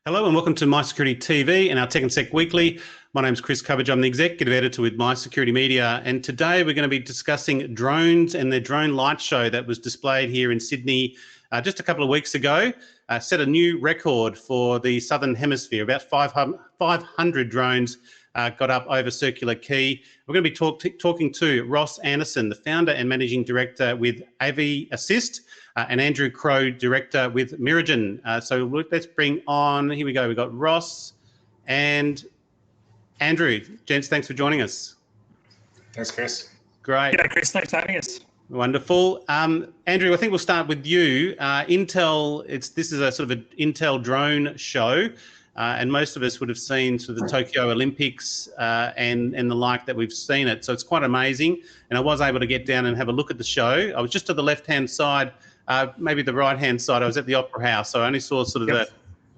Hello and welcome to My Security TV and our Tech and Sec Weekly. My name's Chris Cubbage. I'm the Executive Editor with My Security Media, and today we're going to be discussing drones and their drone light show that was displayed here in Sydney just a couple of weeks ago. Set a new record for the Southern Hemisphere. About 500 drones got up over Circular Quay. We're going to be talking to Ross Anderson, the founder and managing director with Aviassist, and Andrew Crowe, director with Miragin. So let's bring on, here we go, we've got Ross and Andrew. Gents, thanks for joining us. Thanks, Chris. Great. Yeah, Chris, thanks for having us. Wonderful. Andrew, I think we'll start with you. Intel, this is a sort of an Intel drone show, and most of us would have seen sort of the Tokyo Olympics and the like that we've seen it. So it's quite amazing. And I was able to get down and have a look at the show. I was just to the left-hand side, maybe the right-hand side. I was at the Opera House, so I only saw sort of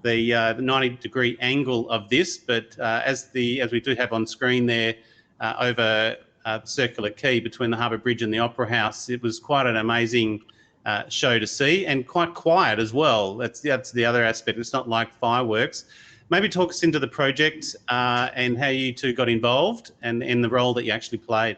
the 90-degree angle of this. But as we do have on screen there over Circular Quay between the Harbour Bridge and the Opera House, it was quite an amazing show to see, and quite quiet as well. That's the other aspect. It's not like fireworks. Maybe talk us into the project and how you two got involved and the role that you actually played.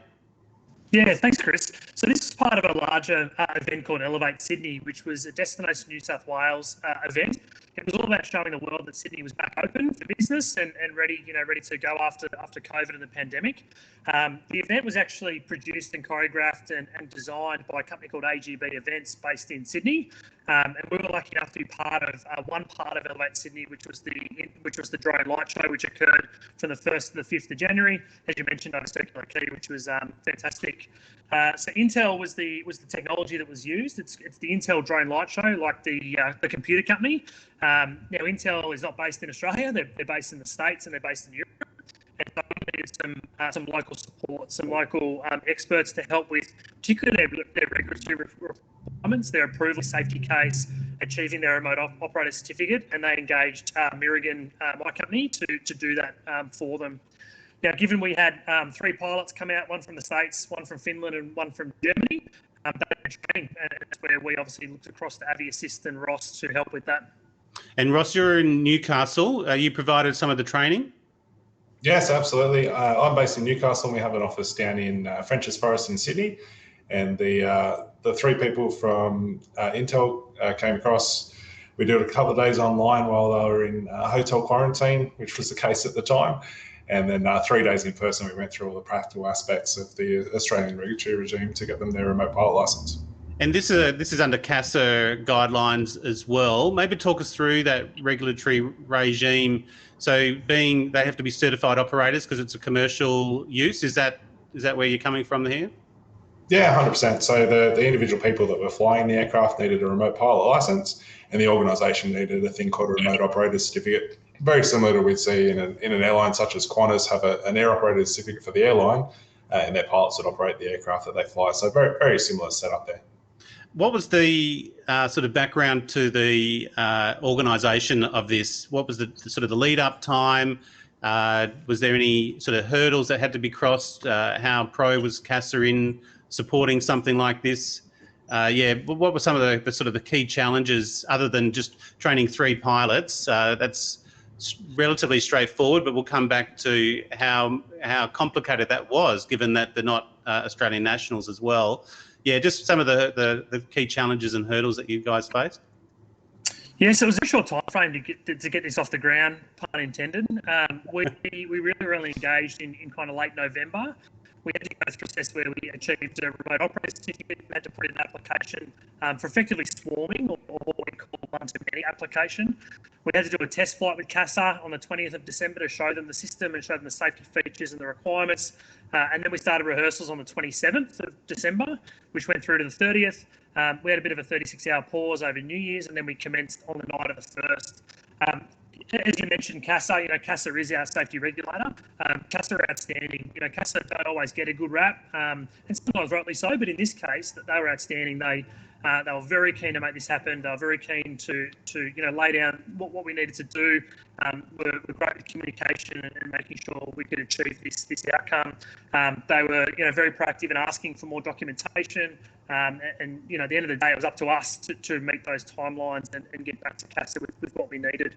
Yeah, thanks, Chris. So this is part of a larger event called ELEVATE Sydney, which was a Destination New South Wales event. It was all about showing the world that Sydney was back open for business and ready to go after COVID and the pandemic. The event was actually produced and choreographed and designed by a company called AGB Events based in Sydney. And we were lucky enough to be part of one part of ELEVATE Sydney, which was the drone light show, which occurred from the 1st to the 5th of January, as you mentioned, over Circular Quay, which was fantastic. So Intel was the technology that was used. It's the Intel drone light show, like the computer company. Now Intel is not based in Australia; they're based in the States and they're based in Europe. And so we needed some local support, some local experts to help with, particularly their regulatory requirements, their approval safety case, achieving their remote operator certificate, and they engaged Miragin, my company, to do that for them. Now, given we had 3 pilots come out, one from the States, one from Finland, and one from Germany, they were training, and that's where we obviously looked across to Aviassist and Ross to help with that. And Ross, you're in Newcastle. You provided some of the training? Yes, absolutely. I'm based in Newcastle, and we have an office down in Frenchs Forest in Sydney. And the 3 people from Intel came across. We did a couple of days online while they were in hotel quarantine, which was the case at the time. And then 3 days in person, we went through all the practical aspects of the Australian regulatory regime to get them their remote pilot license. And this is under CASA guidelines as well. Maybe talk us through that regulatory regime. So they have to be certified operators because it's a commercial use. Is that where you're coming from here? Yeah, 100%. So the individual people that were flying the aircraft needed a remote pilot license, and the organisation needed a thing called a remote operator certificate. Very similar to we'd see in an airline such as Qantas have an air operator certificate for the airline, and their pilots that operate the aircraft that they fly. So very, very similar setup there. What was the sort of background to the organisation of this? What was the sort of the lead up time? Was there any sort of hurdles that had to be crossed? How pro was CASA in supporting something like this? What were some of the sort of the key challenges other than just training 3 pilots? That's relatively straightforward, but we'll come back to how complicated that was, given that they're not Australian nationals as well. Yeah, just some of the key challenges and hurdles that you guys faced. Yes, it was a short time frame to get this off the ground, pun intended. We really were only engaged in kind of late November. We had to go through a process where we achieved a remote operator certificate. We had to put in an application for effectively swarming, or what we call one-to-many application. We had to do a test flight with CASA on the 20th of December to show them the system and show them the safety features and the requirements. And then we started rehearsals on the 27th of December, which went through to the 30th. We had a bit of a 36-hour pause over New Year's, and then we commenced on the night of the 1st. As you mentioned, CASA, CASA is our safety regulator. CASA are outstanding. CASA don't always get a good rap, and sometimes rightly so, but in this case, that they were outstanding. They were very keen to make this happen. They were very keen to lay down what we needed to do. We're great with communication and making sure we could achieve this outcome. They were very proactive in asking for more documentation, And you know, at the end of the day, it was up to us to meet those timelines and get back to CASA with what we needed.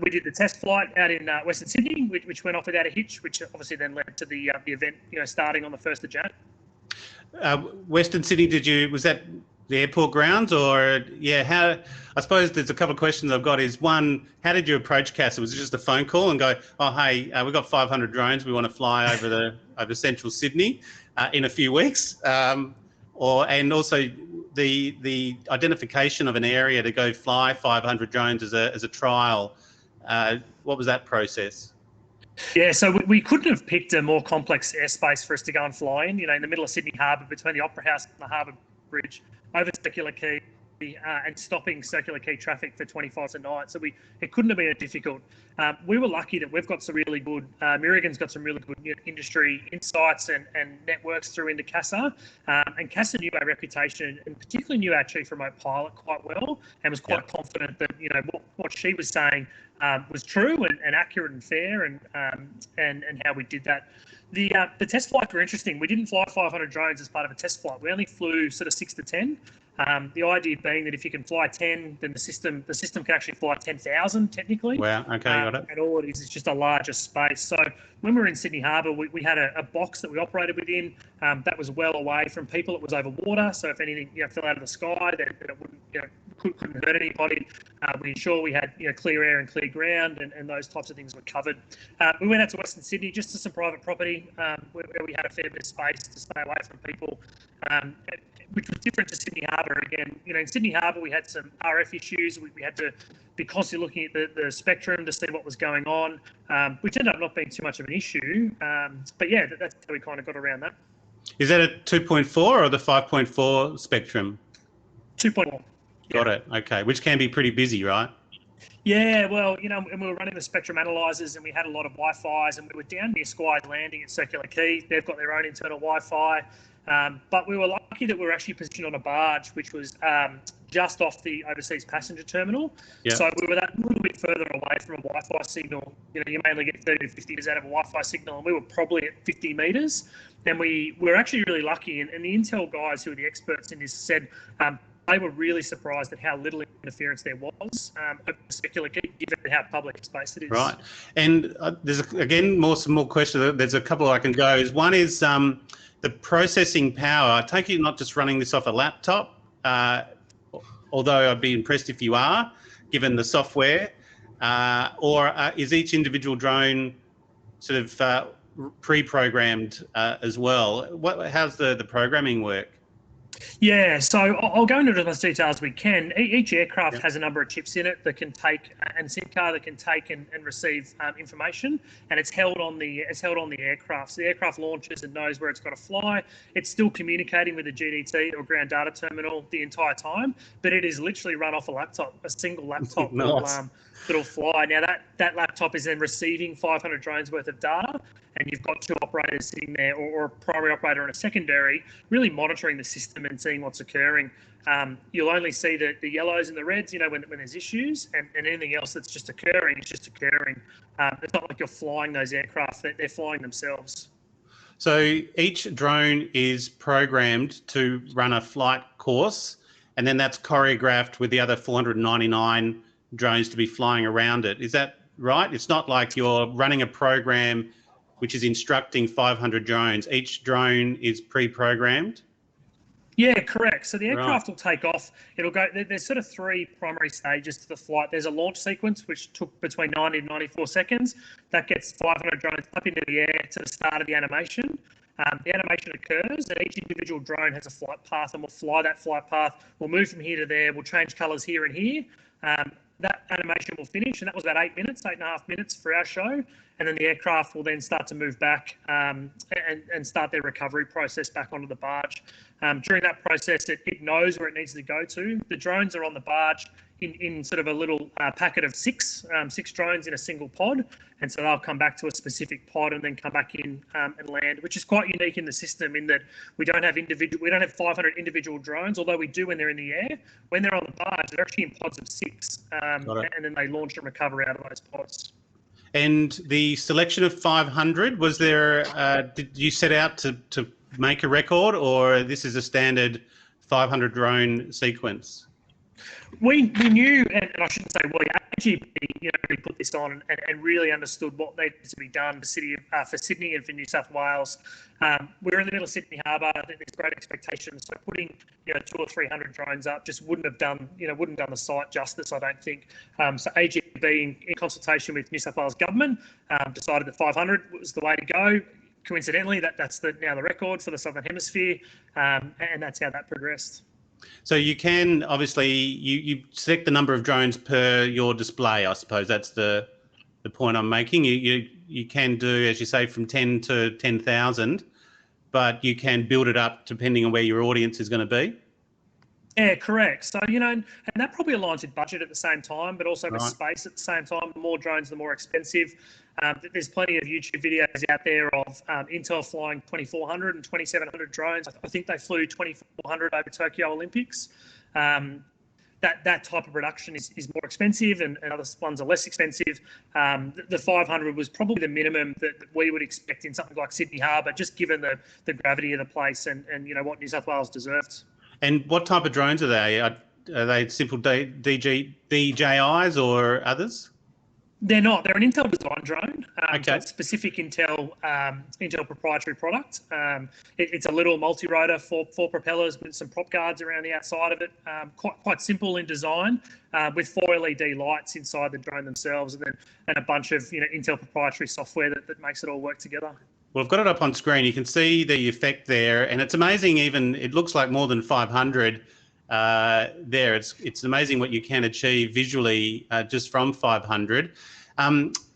We did the test flight out in Western Sydney, which went off without a hitch, which obviously then led to the event, you know, starting on the 1st of Jan. Western Sydney, was that the airport grounds, or how? I suppose there's a couple of questions I've got. Is one, how did you approach CASA? Was it just a phone call and go, oh hey, we've got 500 drones, we want to fly over central Sydney in a few weeks, and also the identification of an area to go fly 500 drones as a trial. What was that process? Yeah, so we couldn't have picked a more complex airspace for us to go and fly in. You know, in the middle of Sydney Harbour, between the Opera House and the Harbour Bridge, over Circular Quay, and stopping Circular Quay traffic for 24 a night. So it couldn't have been difficult. We were lucky that we've got some really good, Miragin's got some really good industry insights and networks through into CASA. And CASA knew our reputation, and particularly knew our chief remote pilot quite well, and was quite confident that, you know, what she was saying was true and accurate and fair, and how we did that. The test flights were interesting. We didn't fly 500 drones as part of a test flight. We only flew sort of 6 to 10. The idea being that if you can fly 10, then the system can actually fly 10,000 technically. Wow. Okay, got it. And all it is just a larger space. So when we were in Sydney Harbour, we had a box that we operated within that was well away from people. It was over water, so if anything, you know, fell out of the sky, then it wouldn't, you know, couldn't hurt anybody. We ensured we had, you know, clear air and clear ground, and those types of things were covered. We went out to Western Sydney, just to some private property where we had a fair bit of space to stay away from people, which was different to Sydney Harbour. Again, you know, in Sydney Harbour we had some RF issues. We had to be constantly looking at the spectrum to see what was going on, which ended up not being too much of an issue. But yeah, that's how we kind of got around that. Is that a 2.4 or the 5.4 spectrum? 2.4. Got it. Okay, which can be pretty busy, right? Yeah, well, you know, and we were running the spectrum analyzers, and we had a lot of Wi-Fi's, and we were down near Sky's Landing at Circular Quay. They've got their own internal Wi-Fi, but we were lucky that we were actually positioned on a barge, which was just off the overseas passenger terminal. Yeah. So we were that little bit further away from a Wi-Fi signal. You know, you mainly get 30 to 50 meters out of a Wi-Fi signal, and we were probably at 50 meters. And we were actually really lucky, and the Intel guys who are the experts in this said they were really surprised at how little interference there was over Circular Quay, given how public space it is. Right. And there's, again, some more questions. There's a couple I can go. One is the processing power. I take it you're not just running this off a laptop, although I'd be impressed if you are, given the software, or is each individual drone sort of pre-programmed as well? How's the programming work? Yeah, so I'll go into as much detail as we can. Each aircraft has a number of chips in it that can take, and SIM card that can take and receive information, and it's held on the aircraft. So the aircraft launches and knows where it's got to fly. It's still communicating with the GDT or ground data terminal the entire time, but it is literally run off a laptop, a single laptop. Nice. That'll fly. Now that laptop is then receiving 500 drones worth of data, and you've got two operators sitting there, or a primary operator and a secondary, really monitoring the system and seeing what's occurring. You'll only see the yellows and the reds, you know, when there's issues, and anything else that's just occurring is just occurring. It's not like you're flying those aircraft; they're flying themselves. So each drone is programmed to run a flight course, and then that's choreographed with the other 499 drones to be flying around it. Is that right? It's not like you're running a program which is instructing 500 drones. Each drone is pre-programmed? Yeah, correct. So the aircraft will take off. It'll go, there's sort of three primary stages to the flight. There's a launch sequence, which took between 90 and 94 seconds. That gets 500 drones up into the air to the start of the animation. The animation occurs, and each individual drone has a flight path, and we'll fly that flight path. We'll move from here to there. We'll change colours here and here. That animation will finish, and that was about 8.5 minutes for our show. And then the aircraft will then start to move back and start their recovery process back onto the barge. During that process, it knows where it needs to go to. The drones are on the barge in sort of a little packet of six drones in a single pod. And so they'll come back to a specific pod and then come back in and land, which is quite unique in the system in that we don't have 500 individual drones, although we do when they're in the air. When they're on the barge, they're actually in pods of 6, and then they launch and recover out of those pods. And the selection of 500, was there, did you set out to make a record, or this is a standard 500 drone sequence? We knew, and I shouldn't say we, AGB, really put this on and really understood what needed to be done for Sydney and for New South Wales. We're in the middle of Sydney Harbour. I think there's great expectations. So putting 200 or 300 drones up just wouldn't have done the site justice, I don't think. So AGB, in consultation with New South Wales government, decided that 500 was the way to go. Coincidentally, that's now the record for the Southern Hemisphere, and that's how that progressed. So you can obviously you select the number of drones per your display. I suppose that's the point I'm making. You can do, as you say, from 10 to 10,000, but you can build it up depending on where your audience is going to be. Yeah, correct. So and that probably aligns with budget at the same time, but also with space at the same time. The more drones, the more expensive. There's plenty of YouTube videos out there of Intel flying 2,400 and 2,700 drones. I think they flew 2,400 over Tokyo Olympics. That type of production is more expensive, and other ones are less expensive. The 500 was probably the minimum that we would expect in something like Sydney Harbour, just given the gravity of the place and what New South Wales deserves. And what type of drones are they? Are they simple DJIs or others? They're not. They're an Intel design drone. Okay. So specific Intel proprietary product. It's a little multi-rotor, four propellers with some prop guards around the outside of it. Quite simple in design, with 4 LED lights inside the drone themselves, and a bunch of Intel proprietary software that makes it all work together. Well, I've got it up on screen. You can see the effect there, and it's amazing. Even it looks like more than 500 there. It's amazing what you can achieve visually just from 500.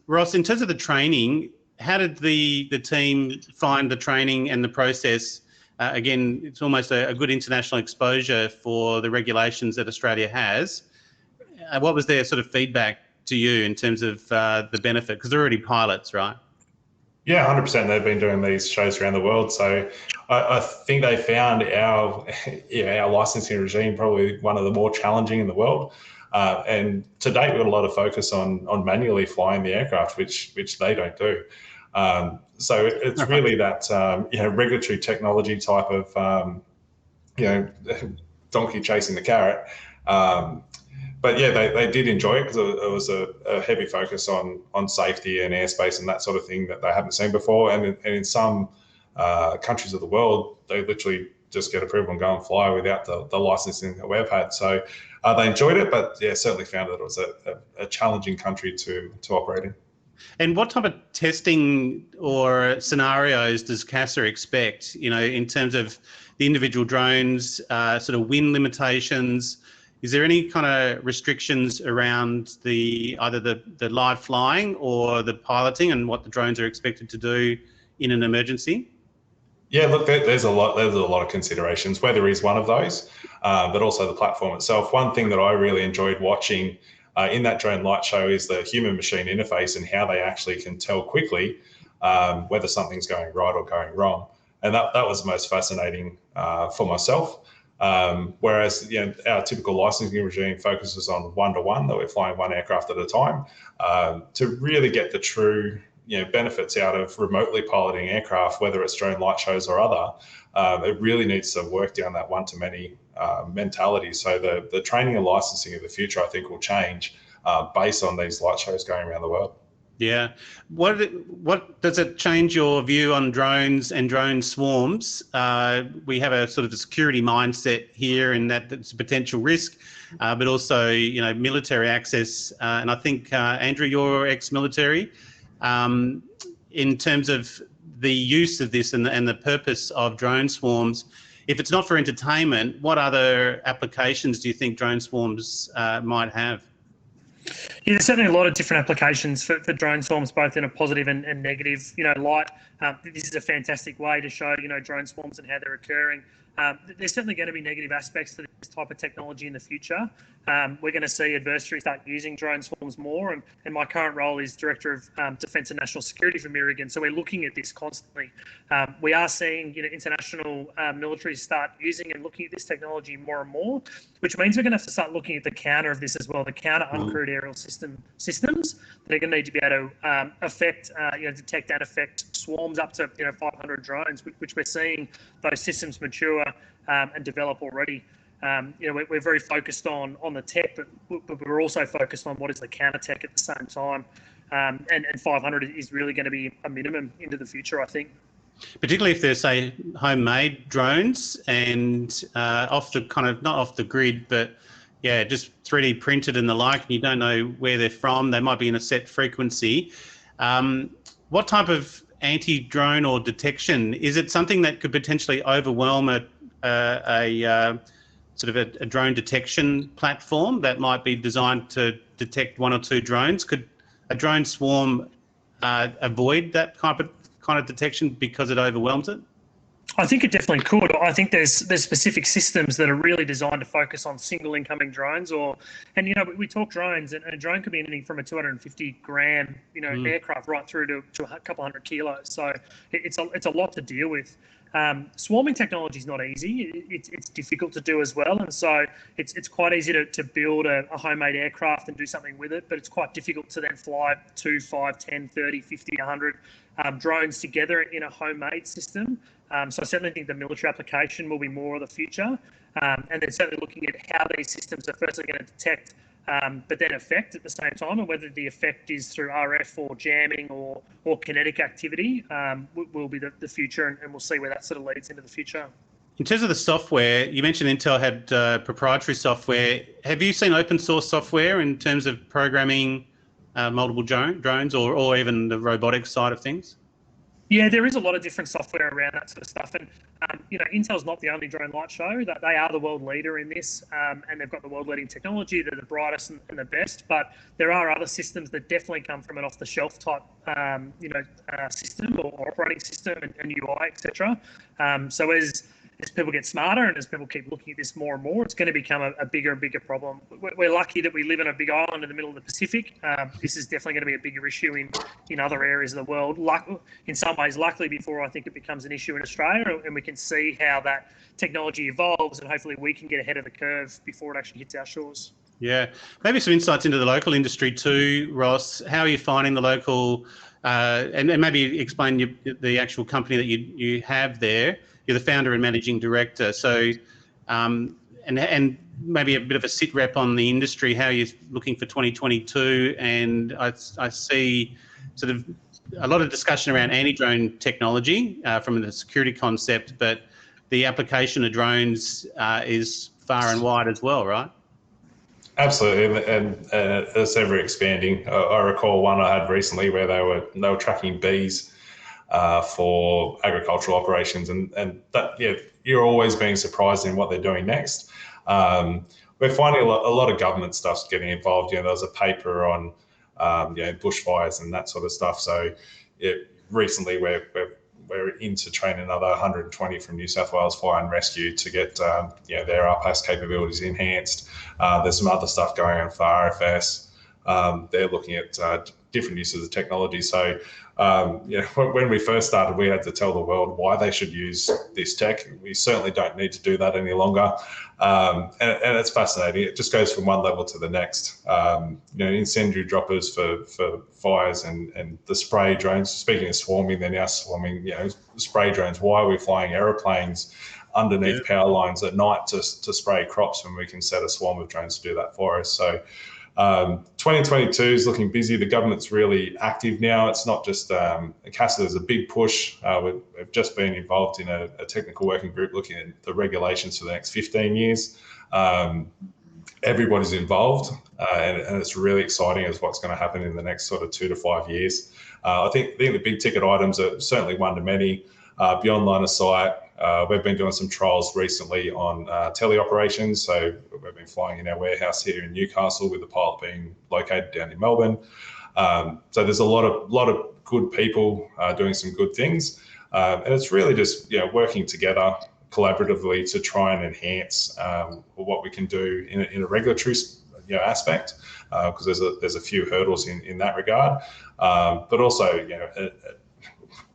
Ross, in terms of the training, how did the team find the training and the process? Again, it's almost a good international exposure for the regulations that Australia has. What was their sort of feedback to you in terms of the benefit? Because they're already pilots, right? Yeah, 100%. They've been doing these shows around the world. So I think they found our licensing regime probably one of the more challenging in the world. And to date, we've got a lot of focus on manually flying the aircraft, which they don't do. So it's really that regulatory technology type of donkey chasing the carrot. But yeah, they did enjoy it because it was a heavy focus on safety and airspace and that sort of thing that they haven't seen before. And in some countries of the world, they literally just get approval and go and fly without the licensing that we've had. So they enjoyed it, but yeah, certainly found that it was a challenging country to operate in. And what type of testing or scenarios does CASA expect, in terms of the individual drones, sort of wind limitations? Is there any kind of restrictions around either the live flying or the piloting and what the drones are expected to do in an emergency? Yeah, look, there's a lot of considerations. Weather is one of those, but also the platform itself. One thing that I really enjoyed watching in that drone light show is the human-machine interface and how they actually can tell quickly whether something's going right or going wrong. And that was the most fascinating for myself. Whereas our typical licensing regime focuses on one-to-one, that we're flying one aircraft at a time. To really get the true benefits out of remotely piloting aircraft, whether it's drone light shows or other, it really needs to work down that one-to-many mentality. So the training and licensing of the future, I think, will change based on these light shows going around the world. Yeah. What does it change your view on drones and drone swarms? We have a sort of a security mindset here in that it's a potential risk, but also, military access. And I think, Andrew, you're ex-military. In terms of the use of this and the purpose of drone swarms, if it's not for entertainment, what other applications do you think drone swarms might have? Yeah, there's certainly a lot of different applications for drone swarms, both in a positive and negative light. This is a fantastic way to show drone swarms and how they're occurring. There's certainly going to be negative aspects to this type of technology in the future. We're going to see adversaries start using drone swarms more, and my current role is Director of Defence and National Security for Miragin, so we're looking at this constantly. We are seeing international militaries start using and looking at this technology more and more, which means we're going to have to start looking at the counter of this as well, the counter uncrewed aerial systems that are going to need to be able to detect and affect swarms up to 500 drones, which we're seeing those systems mature and develop already. We're very focused on the tech, but we're also focused on what is the counter tech at the same time. And 500 is really going to be a minimum into the future, I think. Particularly if they're, say, homemade drones and off the not off the grid, but yeah, just 3D printed and the like, and you don't know where they're from. They might be in a set frequency. What type of anti-drone or detection? Is it something that could potentially overwhelm a sort of a drone detection platform that might be designed to detect one or two drones? Could a drone swarm avoid that kind of detection because it overwhelms it? I think it definitely could. I think there's specific systems that are really designed to focus on single incoming drones, and we talk drones, and a drone could be anything from a 250 gram aircraft right through to a couple hundred kilos. So it's a lot to deal with. Swarming technology is not easy. It's difficult to do as well, and so it's quite easy to build a homemade aircraft and do something with it, but it's quite difficult to then fly 2, 5, 10, 30, 50, 100 drones together in a homemade system. So I certainly think the military application will be more of the future, and then certainly looking at how these systems are firstly going to detect but then affect at the same time, and whether the effect is through RF or jamming or kinetic activity will be the future, and we'll see where that sort of leads into the future. In terms of the software, you mentioned Intel had proprietary software. Have you seen open source software in terms of programming multiple drones or even the robotics side of things? Yeah, there is a lot of different software around that sort of stuff, and Intel's not the only drone light show. That they are the world leader in this, and they've got the world-leading technology. They're the brightest and the best, but there are other systems that definitely come from an off-the-shelf type, system or operating system and UI, etc. So as people get smarter and as people keep looking at this more and more, it's going to become a bigger and bigger problem. We're lucky that we live in a big island in the middle of the Pacific. This is definitely going to be a bigger issue in other areas of the world. In some ways, luckily, before I think it becomes an issue in Australia, and we can see how that technology evolves, and hopefully we can get ahead of the curve before it actually hits our shores. Yeah, maybe some insights into the local industry too, Ross. How are you finding the local, and maybe explain the actual company that you have there. You're the founder and managing director. So, and maybe a bit of a sit rep on the industry. How you're looking for 2022, and I see sort of a lot of discussion around anti-drone technology from the security concept, but the application of drones is far and wide as well, right? Absolutely, and it's ever expanding. I recall one I had recently where they were tracking bees for agricultural operations, and that, yeah, you're always being surprised in what they're doing next. We're finding a lot of government stuff's getting involved. There was a paper on bushfires and that sort of stuff. So recently we're in to train another 120 from New South Wales Fire and Rescue to get their RPAS capabilities enhanced. There's some other stuff going on for RFS. They're looking at different uses of technology. So when we first started, we had to tell the world why they should use this tech. We certainly don't need to do that any longer. And it's fascinating. It just goes from one level to the next. Incendiary droppers for fires and the spray drones. Speaking of swarming, they're now swarming, spray drones. Why are we flying aeroplanes underneath power lines at night to spray crops when we can set a swarm of drones to do that for us? So 2022 is looking busy. The government's really active now. It's not just CASA. There's a big push. We've just been involved in a technical working group looking at the regulations for the next 15 years. Everybody's involved, and it's really exciting as what's going to happen in the next sort of 2 to 5 years. I think the big ticket items are certainly one to many. Beyond line of sight, we've been doing some trials recently on teleoperations. So we've been flying in our warehouse here in Newcastle, with the pilot being located down in Melbourne. So there's a lot of good people doing some good things, and it's really just working together collaboratively to try and enhance what we can do in a regulatory aspect, because there's a few hurdles in that regard, but also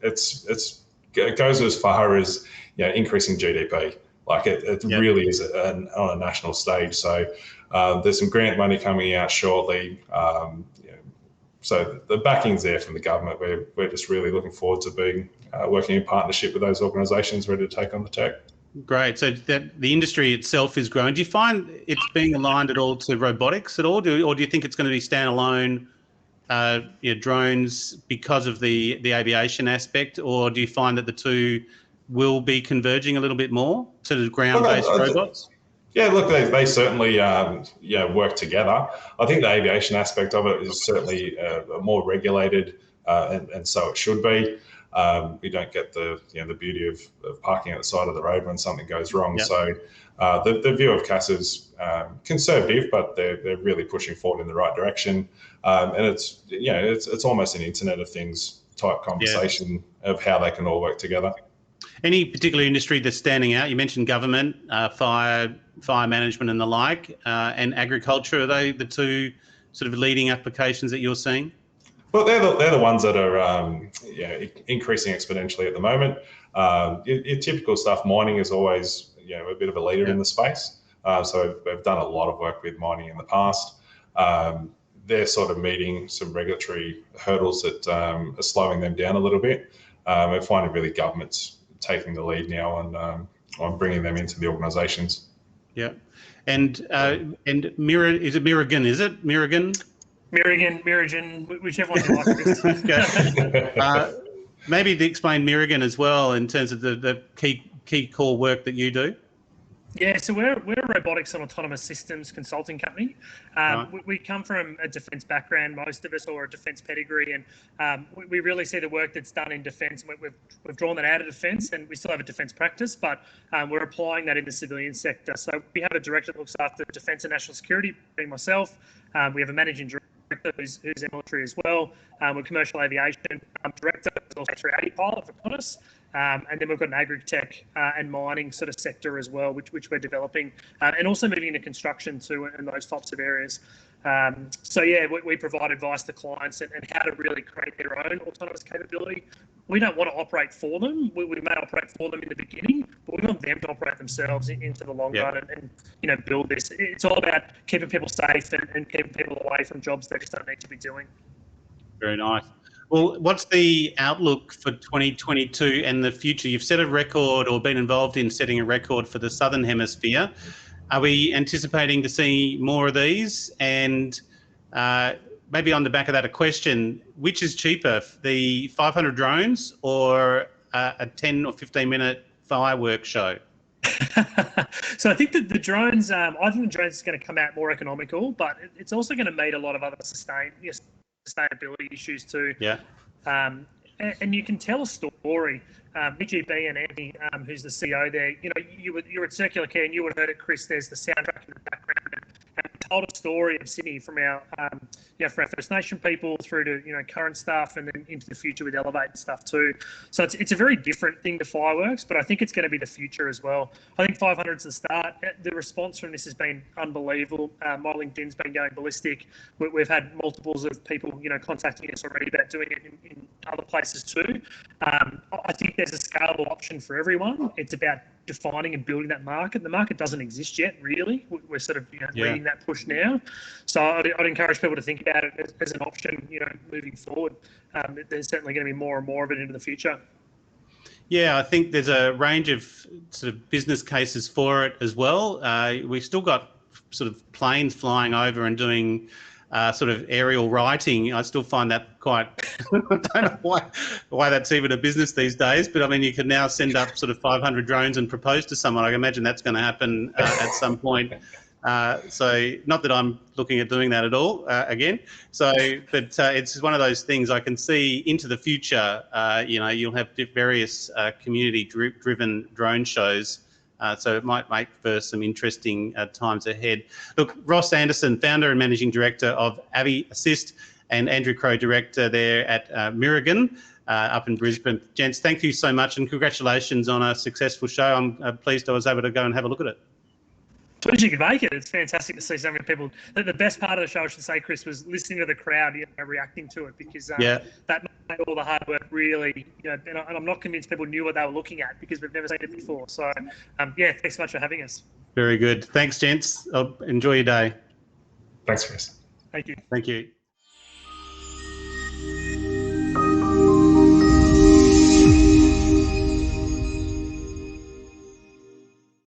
it goes as far as increasing GDP. Like it really is on a national stage. So there's some grant money coming out shortly. So the backing's there from the government. We're just really looking forward to being working in partnership with those organisations ready to take on the tech. Great. So that the industry itself is growing. Do you find it's being aligned at all to robotics at all, or do you think it's going to be standalone, drones because of the aviation aspect, or do you find that the two will be converging a little bit more to the ground-based robots? Yeah, look, they certainly work together. I think the aviation aspect of it is certainly more regulated, and so it should be. We don't get the beauty of parking at the side of the road when something goes wrong. Yep. So the view of CASA is conservative, but they're really pushing forward in the right direction. And it's almost an Internet of Things type conversation of how they can all work together. Any particular industry that's standing out? You mentioned government, fire management and the like, and agriculture. Are they the two sort of leading applications that you're seeing? Well, they're the ones that are increasing exponentially at the moment. Your typical stuff, mining is always a bit of a leader in the space. So we've done a lot of work with mining in the past. They're sort of meeting some regulatory hurdles that are slowing them down a little bit. We're finding really governments taking the lead now on bringing them into the organisations. Yeah, and is it Miragin? Is it Miragin? Miragin, whichever one you like. Okay. Maybe to explain Miragin as well in terms of the key core work that you do. Yeah, so we're a robotics and autonomous systems consulting company. Right. We come from a defence background, most of us, or a defence pedigree, and we really see the work that's done in defence. We've drawn that out of defence, and we still have a defence practice, but we're applying that in the civilian sector. So we have a director that looks after defence and national security, being myself. We have a managing director who's in military as well. We're commercial aviation director, who's also a 380 pilot for Qantas. And then we've got an agri-tech and mining sort of sector as well, which we're developing, and also moving into construction too, and those types of areas. So yeah, we provide advice to clients and how to really create their own autonomous capability. We don't want to operate for them. We may operate for them in the beginning, but we want them to operate themselves into the long run and build this. It's all about keeping people safe and keeping people away from jobs they just don't need to be doing. Very nice. Well, what's the outlook for 2022 and the future? You've set a record or been involved in setting a record for the Southern Hemisphere. Are we anticipating to see more of these? And maybe on the back of that, a question, which is cheaper, the 500 drones or a 10 or 15-minute fireworks show? So I think that the drones, I think the drones is going to come out more economical, but it's also going to meet a lot of other sustainability issues too. Yeah. And you can tell a story. BGB and Andy, who's the CEO there, you were at Circular Care and you would have heard it, Chris. There's the soundtrack in the background, and we told a story of Sydney from our, from our First Nation people through to current stuff, and then into the future with Elevate and stuff too. So it's a very different thing to fireworks, but I think it's going to be the future as well. I think 500's the start. The response from this has been unbelievable. My LinkedIn's been going ballistic. We've had multiples of people, contacting us already about doing it in other places too. I think there's a scalable option for everyone. It's about defining and building that market. The market doesn't exist yet, really. We're sort of leading that push now. So I'd encourage people to think about it as an option, moving forward. There's certainly going to be more and more of it into the future. Yeah, I think there's a range of sort of business cases for it as well. We've still got sort of planes flying over and doing sort of aerial writing. I still find that quite, I don't know why that's even a business these days, but I mean, you can now send up sort of 500 drones and propose to someone. I can imagine that's going to happen at some point. So not that I'm looking at doing that at all again. So, but it's one of those things I can see into the future. You'll have various community-driven drone shows. So it might make for some interesting times ahead. Look, Ross Anderson, founder and managing director of Aviassist, and Andrew Crowe, director there at Miragin up in Brisbane. Gents, thank you so much and congratulations on a successful show. I'm pleased I was able to go and have a look at it. As soon as you can make it, it's fantastic to see so many people. The best part of the show, I should say, Chris, was listening to the crowd, reacting to it, because that made all the hard work really, and I'm not convinced people knew what they were looking at because we've never seen it before. So, thanks so much for having us. Very good. Thanks, gents. Enjoy your day. Thanks, Chris. Thank you. Thank you.